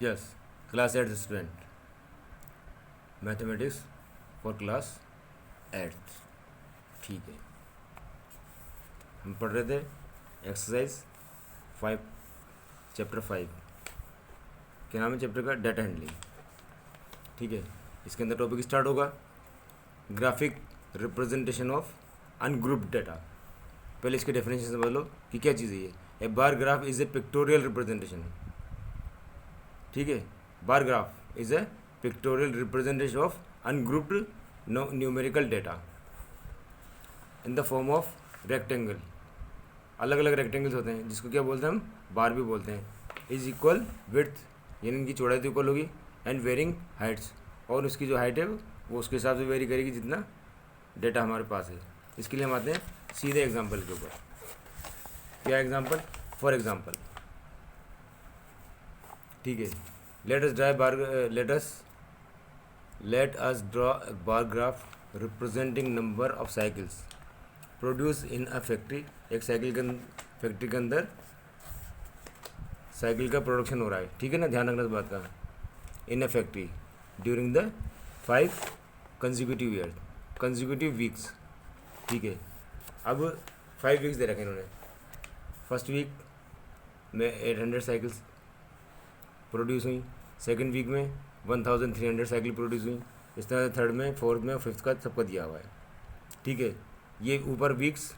Yes, class 8 student, mathematics for class 8। ठीक है, हम पढ़ रहे थे एक्सरसाइज 5 चैप्टर 5। क्या नाम है चैप्टर का? Data handling. ठीक है, इसके अंदर टॉपिक स्टार्ट होगा graphic representation of ungrouped data. पहले इसके डेफिनेशन समझ लो कि क्या चीज़ है ये। A bar graph is a pictorial representation. ठीक है, bar graph is a pictorial representation of ungrouped numerical data in the form of rectangle. अलग अलग रेक्टेंगल्स होते हैं जिसको क्या बोलते हैं हम? बार भी बोलते हैं। इज इक्वल विड्थ, यानी इनकी चौड़ाई तो इक्वल होगी, एंड वेरिंग हाइट्स, और उसकी जो हाइट है वो उसके हिसाब से वेरी करेगी जितना डेटा हमारे पास है। इसके लिए हम आते हैं सीधे एग्जांपल के ऊपर। क्या एग्जांपल? फॉर एग्जांपल, ठीक है, let us draw bar graph representing number of cycles produce in a factory. एक फैक्ट्री के अंदर साइकिल का प्रोडक्शन हो रहा है। ठीक है ना, ध्यान रखना इस बात का। In a factory during the 5 consecutive weeks. ठीक है, अब 5 वीक्स दे रखे इन्होंने। फर्स्ट वीक में 800 साइकिल्स प्रोड्यूस हुई, सेकंड वीक में 1300 साइकिल प्रोड्यूस हुई, इस तरह थर्ड में, फोर्थ में और फिफ्थ का सबका दिया हुआ है। ठीक है, ये ऊपर वीक्स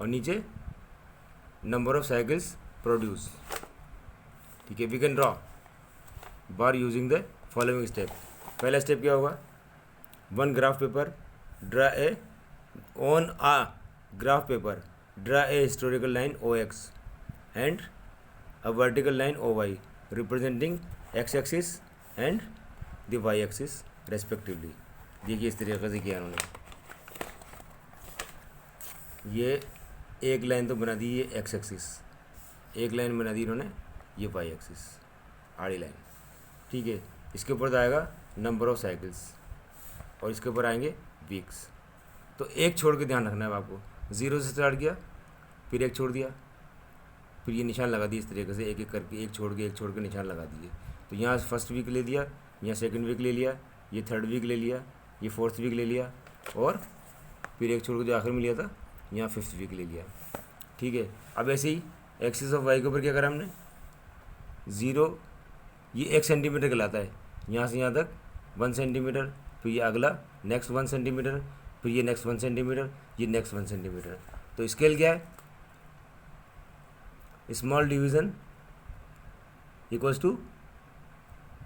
और नीचे नंबर ऑफ साइकिल्स प्रोड्यूस। ठीक है, we can draw bar using the following step. पहला स्टेप क्या होगा? One graph paper draw a on a graph paper draw a historical line OX and a vertical line OY representing X axis and the Y axis respectively. देखिए इस तरीके से किया उन्होंने। ये एक लाइन तो बना दी ये X एक्सिस, एक लाइन बना दी इन्होंने ये Y एक्सिस, आड़ी लाइन। ठीक है, इसके ऊपर आएगा नंबर ऑफ साइकिल्स और इसके ऊपर आएंगे वीक्स। तो एक छोड़ के ध्यान रखना है आपको। 0 से स्टार्ट किया, फिर एक छोड़ दिया, फिर ये निशान लगा दिए इस तरीके से, एक एक करके एक छोड़ के निशान लगा दिए। तो यहाँ फर्स्ट वीक ले दिया, यहाँ सेकंड वीक ले लिया, ये थर्ड वीक ले लिया, ये फोर्थ वीक ले लिया, और फिर एक छोड़ के जो आखिर में लिया था यहाँ फिफ्थ वीक ले लिया। ठीक है, अब ऐसे ही एक्सिस ऑफ वाई के ऊपर क्या करा हमने? 0, ये 1 सेंटीमीटर कहलाता है, यहाँ से यहाँ तक 1 सेंटीमीटर, फिर ये अगला नेक्स्ट 1 सेंटीमीटर, फिर ये नेक्स्ट 1 सेंटीमीटर, ये नेक्स्ट 1 सेंटीमीटर। तो स्केल क्या है? Small division equals to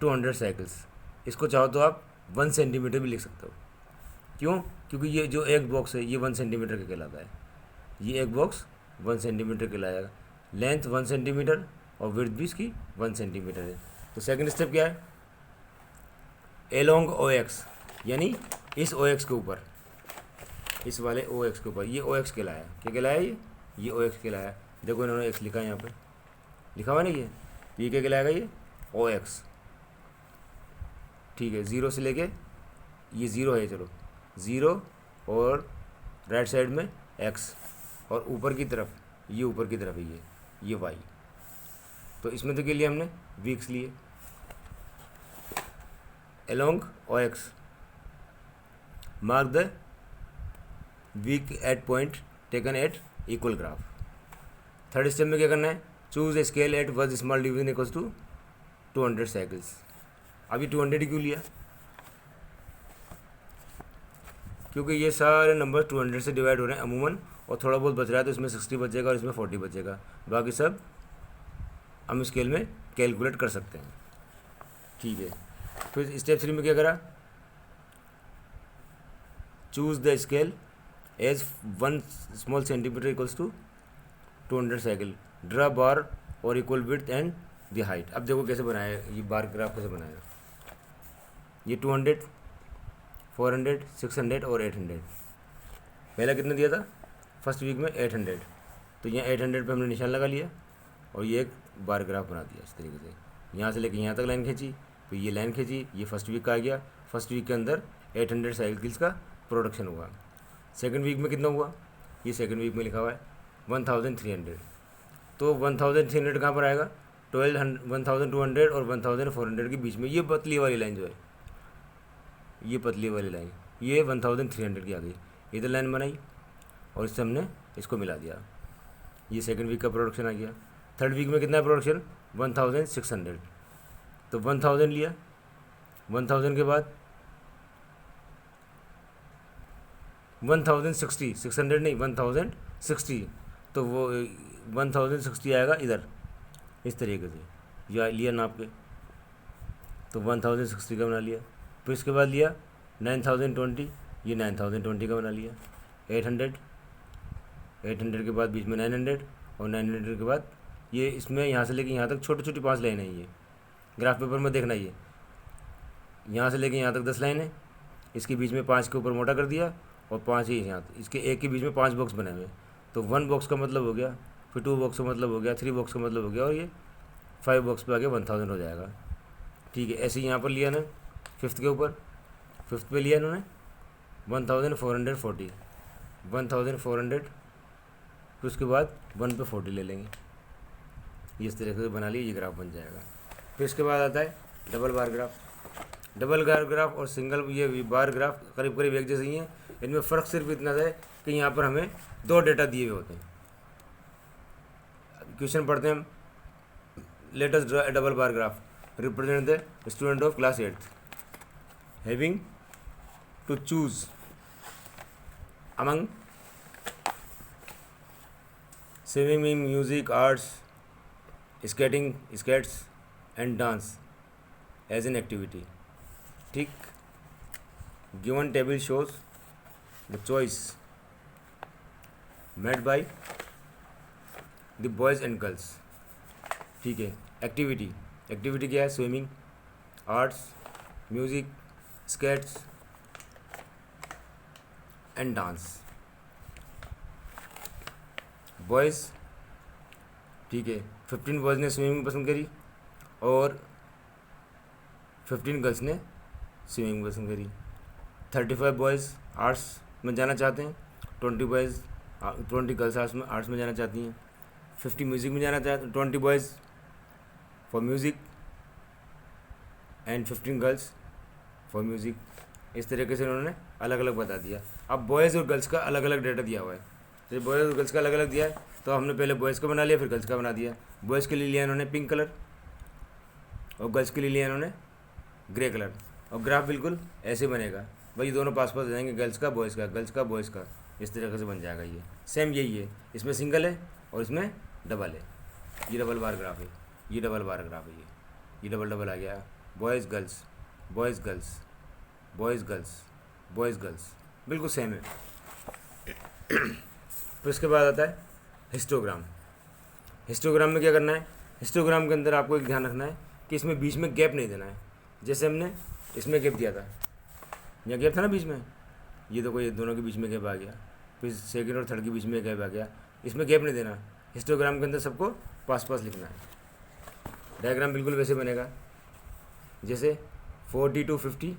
200 cycles. इसको चाहो तो आप 1 सेंटीमीटर भी लिख सकते हो। क्यों? क्योंकि ये जो एक बॉक्स है ये 1 सेंटीमीटर का कहलाता है। ये एक बॉक्स 1 सेंटीमीटर कहलाएगा। लेंथ 1 सेंटीमीटर और विड्थ भी इसकी 1 सेंटीमीटर है। तो सेकंड स्टेप क्या है? एलोंग OX, यानी इस OX के ऊपर, इस वाले OX के ऊपर, ये OX कहलाया। क्या कहलाया? ये OX कहलाया। देखो इन्होंने X लिखा है, यहाँ पे लिखा हुआ नहीं है, ये क्या कहलाएगा? ये OX। ठीक है, 0 से लेके ये 0 है, चलो 0 और राइट साइड में X और ऊपर की तरफ, ये ऊपर की तरफ है ये Y। तो इसमें तो के लिए हमने वीक्स लिए। along OX mark the weak at point taken at equal graph। Third step में क्या करना है? Choose a scale at one small division equals to 200 cycles. अभी 200 क्यों लिया? क्योंकि ये सारे नंबर 200 से डिवाइड हो रहे हैं अमूमन, और थोड़ा बहुत बच रहा है तो इसमें 60 बचेगा और इसमें 40 बचेगा। बाकी सब हम स्केल में कैलकुलेट कर सकते हैं। ठीक है, फिर स्टेप 3 में क्या करा? Choose the scale as 1 small centimetre equals to 200 cycle, draw bar और equal width and the height. अब देखो कैसे बनाया ये बार ग्राफ, कैसे बनाया। ये 200, 400, 600 और 800। पहला कितना दिया था? फर्स्ट वीक में 800। तो यहाँ 800 पे हमने निशान लगा लिया और ये एक बार ग्राफ बना दिया इस तरीके से। यहाँ से लेकर यहाँ तक लाइन खींची, फिर ये लाइन खींची, ये फर्स्ट वीक का आ गया। फर्स्ट वीक के अंदर 800 साइकिल्स का प्रोडक्शन हुआ। सेकंड वीक में कितना हुआ? ये सेकंड वीक में लिखा हुआ है 1300। तो 1300 कहाँ पर आएगा? 1200 और 1400 के बीच में, ये पतली वाली लाइन जो है, ये पतली वाली लाइन, ये 1300 की आ गई, इधर लाइन बनाई और इससे हमने इसको मिला दिया। ये सेकंड वीक का प्रोडक्शन आ गया। थर्ड वीक में कितना है प्रोडक्शन? 1600। तो 1000 लिया, 1000 के बाद 1060, 600 नहीं 1060, तो वो 1060 आएगा इधर इस तरीके से, या लिया नाप के, तो 1060 का बना लिया। फिर इसके बाद लिया 9020, ये 9020 का बना लिया। 800 के बाद बीच में 900 और 900 के बाद ये, इसमें यहाँ से लेके यहाँ तक छोटी छोटी 5 लाइन है। ये ग्राफ पेपर में देखना, ये यहाँ से लेके यहाँ तक 10 लाइन है, इसके बीच में 5 के ऊपर मोटा कर दिया और 5 ही यहाँ, इसके एक के बीच में 5 बॉक्स बने हुए। तो 1 बॉक्स का मतलब हो गया, फिर 2 बॉक्स का मतलब हो गया, 3 बॉक्स का मतलब हो गया, और ये 5 बॉक्स पे आगे 1000 हो जाएगा। ठीक है, ऐसे ही यहाँ पर लिया ना 5th के ऊपर, 5th पे लिया इन्होंने 1440, 1400, फिर उसके बाद 1 पे 40 ले लेंगे, ये इस तरीके से बना लिए, ये ग्राफ बन जाएगा। फिर इसके बाद आता है double bar graph. Double bar graph और सिंगल ये बार ग्राफ करीब करीब एक जैसे ही हैं, इनमें फ़र्क सिर्फ इतना है कि यहाँ पर हमें 2 डेटा दिए हुए होते हैं। क्वेश्चन पढ़ते हैं हम, let us draw double bar graph represent the student of class 8th having to choose among swimming, music, arts, skates and dance as an activity. ठीक, given table shows the choice made by the boys and girls. ठीक है, activity क्या है? Swimming, arts, music, skates and dance. Boys, ठीक है, 15 boys ने swimming पसंद करी और 15 गर्ल्स ने स्विमिंग पसंद करी। 35 बॉयज़ आर्ट्स में जाना चाहते हैं, 20 गर्ल्स आर्ट्स में जाना चाहती हैं, 50 म्यूज़िक में जाना चाहते हैं, 20 boys for music and 15 girls for music. इस तरीके से उन्होंने अलग अलग बता दिया। अब बॉयज़ और गर्ल्स का अलग अलग डेटा दिया हुआ है, तो बॉयज़ और गर्ल्स का अलग अलग दिया है, तो हमने पहले बॉयज़ का बना लिया, फिर गर्ल्स का बना दिया। बॉयज़ के लिए लिया इन्होंने पिंक कलर और गर्ल्स के लिए लिया इन्होंने ग्रे कलर, और ग्राफ बिल्कुल ऐसे बनेगा भाई, दोनों पास पास जाएंगे, गर्ल्स का बॉयज़ का, गर्ल्स का बॉयज़ का, इस तरीके से बन जाएगा। ये सेम यही है, इसमें सिंगल है और इसमें डबल है। ये डबल बार ग्राफ है, ये डबल बार ग्राफ है, ये डबल आ गया। Boys girls, boys girls, boys girls, boys girls, बिल्कुल सेम है। फिर उसके बाद आता है हिस्टोग्राम। हिस्टोग्राम में क्या करना है? हिस्टोग्राम के अंदर आपको एक ध्यान रखना है कि इसमें बीच में गैप नहीं देना है। जैसे हमने इसमें गैप दिया था, यहाँ गैप था ना बीच में, ये देखो ये दोनों के बीच में गैप आ गया, फिर सेकंड और थर्ड के बीच में गैप आ गया, इसमें गैप नहीं देना। हिस्टोग्राम के अंदर सबको पास पास लिखना है। डायग्राम बिल्कुल वैसे बनेगा जैसे 40 to 50,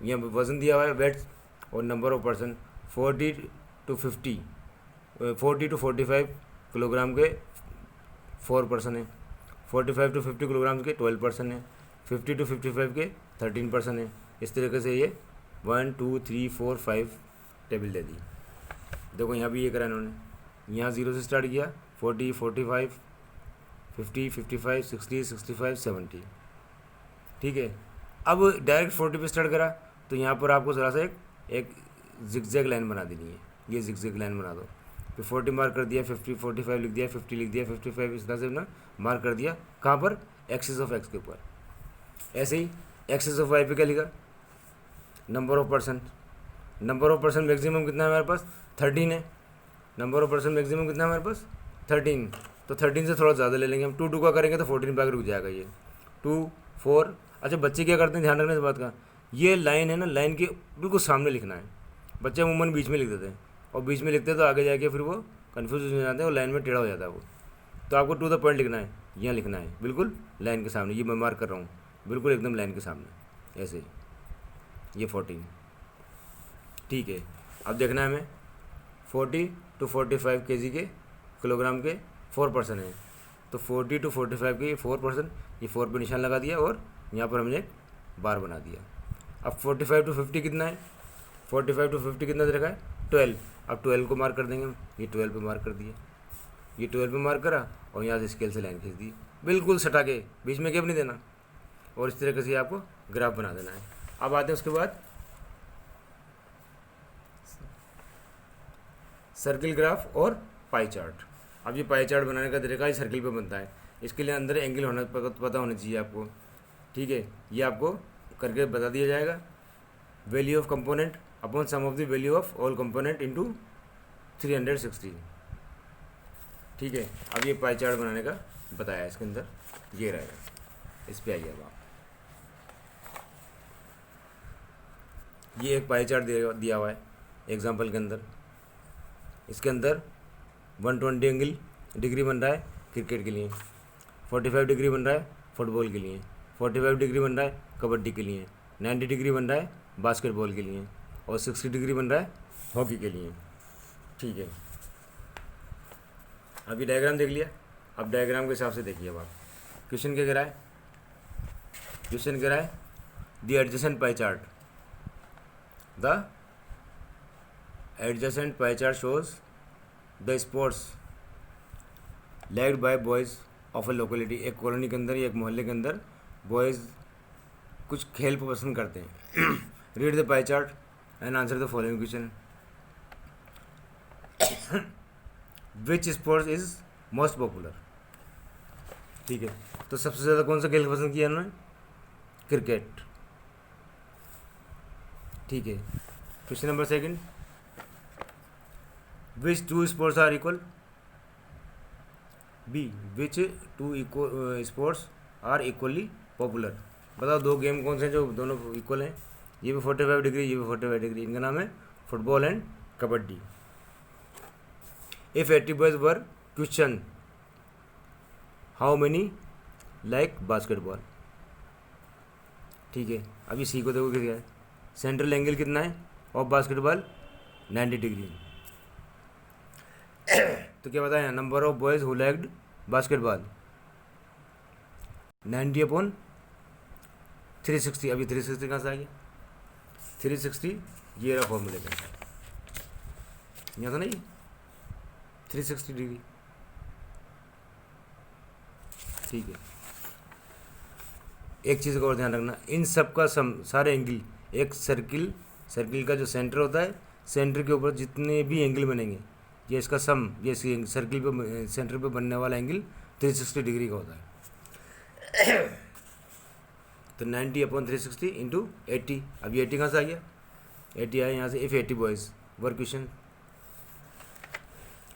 यहाँ वज़न दिया हुआ है वेट और number of person, 40 to 50, 40 to 45 kilogram के 4 पर्सन है, 45 to 50 किलोग्राम के 12 पर्सन है, 50 to 55 के 13 पर्सन है। इस तरीके से ये 1 2 3 4 5 टेबल दे दी। देखो यहाँ भी ये करा इन्होंने, यहाँ 0 से स्टार्ट किया, 40 45 50 55 60 65 70। ठीक है, अब डायरेक्ट 40 पे स्टार्ट करा तो यहाँ पर आपको ज़रा सा एक जिगजैग लाइन बना देनी है, ये जिगजैग लाइन बना दो। फिर 40 मार्क कर दिया, 50 45 लिख दिया, 50 लिख दिया, 55 इस तरह से ना मार्क कर दिया। कहाँ पर? एक्सिस ऑफ एक्स के ऊपर। ऐसे ही एक्सिस ऑफ वाई पे क्या लिखा? Number of person. Number of person maximum कितना है हमारे पास? 13 है। नंबर ऑफ पर्सन मैक्सिमम कितना है हमारे पास? 13। तो 13 से थोड़ा ज़्यादा ले लेंगे हम, 2 का करेंगे तो 14 पे आकर रुक जाएगा ये 2 4। अच्छा, बच्चे क्या करते हैं, ध्यान रखना इस बात का, ये लाइन है ना, लाइन के बिल्कुल सामने लिखना है। बच्चे अमूमन बीच में लिख देते हैं, और बीच में लिखते हैं तो आगे जाके फिर वो कन्फ्यूज हो जाते हैं और लाइन में टेढ़ा हो जाता है वो। तो आपको टू द पॉइंट लिखना है, यहाँ लिखना है बिल्कुल लाइन के सामने, ये मैं मार्क कर रहा हूँ बिल्कुल एकदम लाइन के सामने ऐसे, ये 14। ठीक है, अब देखना है हमें 40 to 45 kg के किलोग्राम के 4 पर्सन है, तो 40 to 45 के ये 4%, ये 4 पे निशान लगा दिया और यहाँ पर हमने एक बार बना दिया। अब 45 to 50 कितना है, 45 to 50 कितना दे रखा है 12। अब 12 को मार्क कर देंगे हम, ये 12 पे मार्क कर दिया, ये 12 पे मार्क करा और यहाँ से स्केल से लाइन खींच दी, बिल्कुल सटा के, बीच में गैप नहीं देना। और इस तरीके से आपको ग्राफ बना देना है। अब आते हैं उसके बाद सर्किल ग्राफ और पाई चार्ट। अब ये पाई चार्ट बनाने का तरीका ही सर्किल पे बनता है। इसके लिए अंदर एंगल होना पता होना चाहिए आपको, ठीक है। ये आपको करके बता दिया जाएगा। Value of component upon sum of the value of all component into 360, ठीक है। अब ये पाई चार्ट बनाने का बताया इसके अंदर, ये रहेगा। इस पर आइए अब आप, ये एक पाई चार्ट दिया हुआ है एग्जाम्पल के अंदर। इसके अंदर 120 एंगल डिग्री बन रहा है क्रिकेट के लिए, 45 डिग्री बन रहा है फुटबॉल के लिए, 45 डिग्री बन रहा है कबड्डी के लिए, 90 डिग्री बन रहा है बास्केटबॉल के लिए और 60 डिग्री बन रहा है हॉकी के लिए, ठीक है। अब ये डायग्राम देख लिया। अब डायग्राम के हिसाब से देखिए। अब आप क्वेश्चन क्या कह रहा है, क्वेश्चन कह रहा है the adjacent pie chart, the adjacent pie chart shows the sports liked by boys of a locality. एक कॉलोनी के अंदर या एक मोहल्ले के अंदर बॉयज़ कुछ खेल पसंद करते हैं। Read the pie chart and answer the following question. Which sports is most popular, ठीक है। तो सबसे ज़्यादा कौन सा खेल पसंद किया उन्होंने, क्रिकेट, ठीक है। Question number second, which two sports are equal, B which two sports are equally popular. बताओ दो गेम कौन से जो दोनों इक्वल हैं, ये भी 45 डिग्री, ये भी 45 डिग्री। इनका नाम है football and kabaddi. If 80 boys were question how many like basketball, ठीक है। अभी सी को देखो क्या है, सेंट्रल एंगल कितना है ऑफ बास्केटबॉल 90 डिग्री। तो क्या बताया, number of boys who liked basketball 90/360। अभी 360 कहाँ से आ गया, 360 ये रहा फॉर्मूले का, यहाँ था नहीं 360 डिग्री, ठीक है। एक चीज़ का और ध्यान रखना, इन सब का सम, सारे एंगल एक सर्किल का जो सेंटर होता है, सेंटर के ऊपर जितने भी एंगल बनेंगे ये इसका सम, ये सर्किल पे सेंटर पे बनने वाला एंगल 360 डिग्री का होता है। तो 90/360 इंटू 80। अब ये 80 कहाँ से आ गया, 80 आया यहाँ से। इफ़ 80 बॉयज़ वर क्वेश्चन,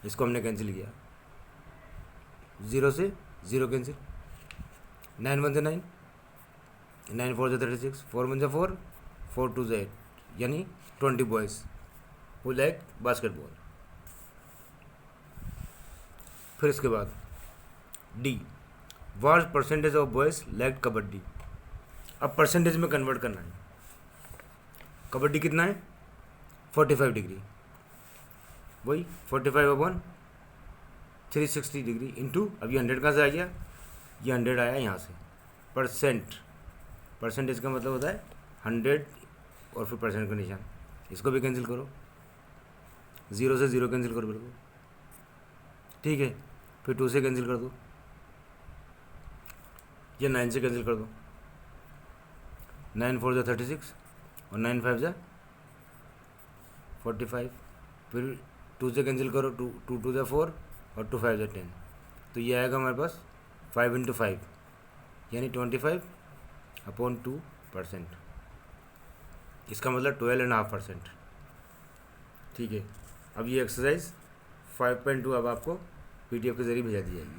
इसको हमने कैंसिल किया, 0 से 0 कैंसिल, 9 1 से 9, 9 4 से 36, 4 1 से 4, 4 2 से 8, यानी 20 बॉयज़ हु लाइक बास्केटबॉल। फिर इसके बाद D, what percentage of boys like kabaddi. अब परसेंटेज में कन्वर्ट करना है। कबड्डी कितना है 45 डिग्री, वही 45/360 डिग्री इंटू, अब ये 100 कहाँ से आ गया, ये 100 आया यहाँ से। परसेंटेज का मतलब होता है 100 और फिर परसेंट का निशान, इसको भी कैंसिल करो, 0 से 0 कैंसिल करो बिल्कुल, ठीक है। फिर 2 से कैंसिल कर दो, ये 9 से कैंसिल कर दो, 9 4 से 36 और 9 5 से 45। फिर 2 से कैंसिल करो, 2 2 से 4 और 2 5 से 10। तो ये आएगा हमारे पास 5 × 5 यानी 25/2%। इसका मतलब 12.5%, ठीक है। अब ये एक्सरसाइज 5.2 अब आपको PDF के ज़रिए भेजा दी जाएगी।